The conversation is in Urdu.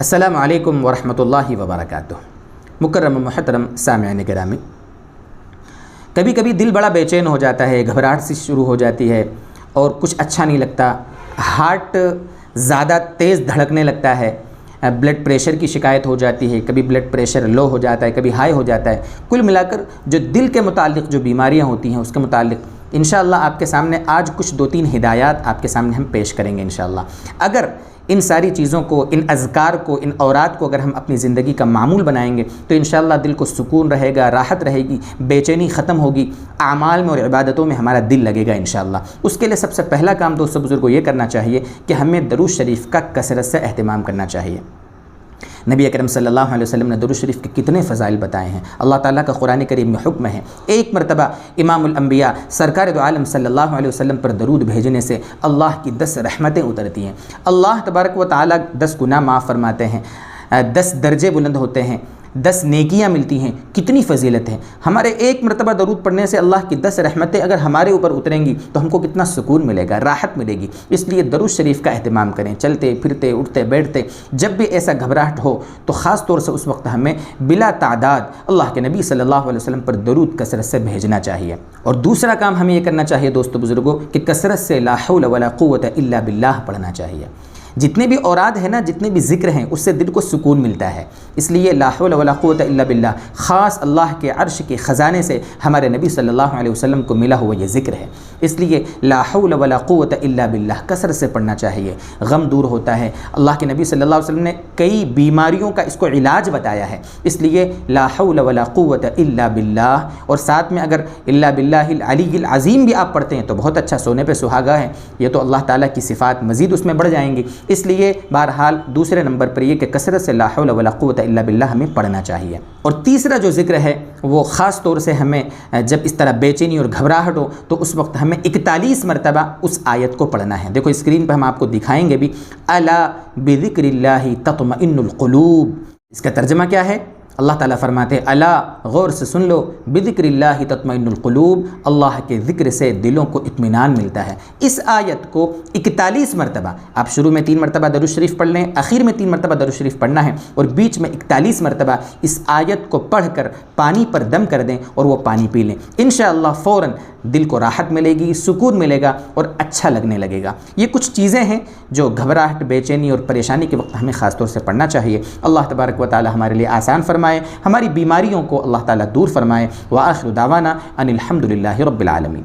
السلام علیکم ورحمۃ اللہ وبرکاتہ۔ مکرم و محترم سامعین گرامی، کبھی کبھی دل بڑا بے چین ہو جاتا ہے، گھبراہٹ سی شروع ہو جاتی ہے اور کچھ اچھا نہیں لگتا، ہارٹ زیادہ تیز دھڑکنے لگتا ہے، بلڈ پریشر کی شکایت ہو جاتی ہے، کبھی بلڈ پریشر لو ہو جاتا ہے، کبھی ہائی ہو جاتا ہے۔ کل ملا کر جو دل کے متعلق جو بیماریاں ہوتی ہیں اس کے متعلق انشاءاللہ آپ کے سامنے آج کچھ 2-3 ہدایات آپ کے سامنے ہم پیش کریں گے انشاءاللہ۔ اگر ان ساری چیزوں کو، ان اذکار کو، ان اوراد کو اگر ہم اپنی زندگی کا معمول بنائیں گے تو انشاءاللہ دل کو سکون رہے گا، راحت رہے گی، بے چینی ختم ہوگی، اعمال میں اور عبادتوں میں ہمارا دل لگے گا انشاءاللہ۔ اس کے لیے سب سے پہلا کام دوستو بزرگوں یہ کرنا چاہیے کہ ہمیں درود شریف کا کثرت سے اہتمام کرنا چاہیے۔ نبی اکرم صلی اللہ علیہ وسلم نے درود شریف کے کتنے فضائل بتائے ہیں، اللہ تعالیٰ کا قرآن کریم میں حکم ہے۔ ایک مرتبہ امام الانبیاء سرکار دو عالم صلی اللہ علیہ وسلم پر درود بھیجنے سے اللہ کی 10 رحمتیں اترتی ہیں، اللہ تبارک و تعالیٰ 10 گناہ معاف فرماتے ہیں، 10 درجے بلند ہوتے ہیں، 10 نیکیاں ملتی ہیں۔ کتنی فضیلت ہے! ہمارے ایک مرتبہ درود پڑھنے سے اللہ کی 10 رحمتیں اگر ہمارے اوپر اتریں گی تو ہم کو کتنا سکون ملے گا، راحت ملے گی۔ اس لیے درود شریف کا اہتمام کریں، چلتے پھرتے اٹھتے بیٹھتے جب بھی ایسا گھبراہٹ ہو تو خاص طور سے اس وقت ہمیں بلا تعداد اللہ کے نبی صلی اللہ علیہ وسلم پر درود کثرت سے بھیجنا چاہیے۔ اور دوسرا کام ہمیں یہ کرنا چاہیے دوستو بزرگوں کہ کثرت سے لا حول ولا قوت الا باللہ پڑھنا چاہیے۔ جتنے بھی اوراد ہیں نا، جتنے بھی ذکر ہیں، اس سے دل کو سکون ملتا ہے۔ اس لیے لا حول ولا قوت الا باللہ خاص اللہ کے عرش کے خزانے سے ہمارے نبی صلی اللہ علیہ وسلم کو ملا ہوا یہ ذکر ہے۔ اس لیے لا حول ولا قوت الا باللہ کثرت سے پڑھنا چاہیے، غم دور ہوتا ہے۔ اللہ کے نبی صلی اللہ علیہ وسلم نے کئی بیماریوں کا اس کو علاج بتایا ہے، اس لیے لا حول ولا قوت الا باللہ، اور ساتھ میں اگر الا باللہ العلی العظیم بھی آپ پڑھتے ہیں تو بہت اچھا، سونے پہ سہاگا ہے، یہ تو اللہ تعالیٰ کی صفات مزید اس میں بڑھ جائیں گی۔ اس لیے بہرحال دوسرے نمبر پر یہ کہ کثرت سے لا حول ولا قوت الا باللہ ہمیں پڑھنا چاہیے۔ اور تیسرا جو ذکر ہے وہ خاص طور سے ہمیں جب اس طرح بے چینی اور گھبراہٹ ہو تو اس وقت ہمیں 41 مرتبہ اس آیت کو پڑھنا ہے۔ دیکھو اسکرین پہ ہم آپ کو دکھائیں گے بھی، الا بذکر اللہ تطمئن القلوب۔ اس کا ترجمہ کیا ہے؟ اللہ تعالیٰ فرماتے ہیں الا، غور سے سن لو، بذکر اللہ تطمئن القلوب، اللہ کے ذکر سے دلوں کو اطمینان ملتا ہے۔ اس آیت کو 41 مرتبہ، آپ شروع میں 3 مرتبہ درود شریف پڑھ لیں، آخر میں 3 مرتبہ درود شریف پڑھنا ہے، اور بیچ میں 41 مرتبہ اس آیت کو پڑھ کر پانی پر دم کر دیں اور وہ پانی پی لیں۔ انشاءاللہ فوراً دل کو راحت ملے گی، سکون ملے گا اور اچھا لگنے لگے گا۔ یہ کچھ چیزیں ہیں جو گھبراہٹ، بے چینی اور پریشانی کے وقت ہمیں خاص طور سے پڑھنا چاہیے۔ اللہ تبارک و تعالی ہمارے لیے آسان فرمائے، ہماری بیماریوں کو اللہ تعالیٰ دور فرمائے۔ وآخر دعوانا ان الحمد للہ رب العالمین۔